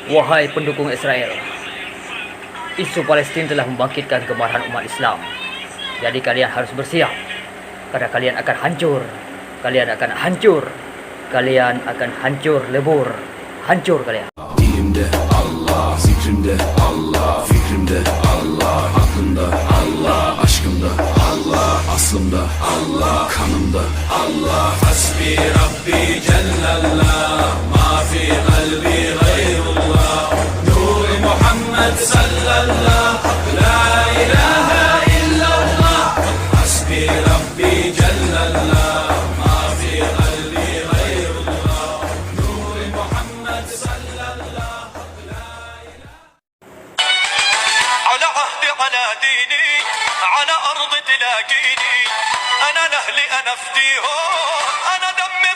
Wahai pendukung Israel, isu Palestin telah membangkitkan kemarahan umat Islam. Jadi kalian harus bersiap, karena kalian akan hancur. Kalian akan hancur. Kalian akan hancur lebur. Hancur kalian. Dilimde Allah, zikrimde Allah, fikrimde Allah, aklımda Allah, aşkımda Allah, aslımda Allah, kanımda Allah. Hasbi Rabbi Cellallah, ma fi kalbi gayrullah. Nur Muhammed sallallahu, la ilahe illallah. Hasbi Rabbi Cellallah, ma fi kalbi gayrullah. Nur Muhammed sallallahu, la ilahe. على عهدي على ديني على أرض تلاقيني أنا لأهلي أنا فديهم أنا دمي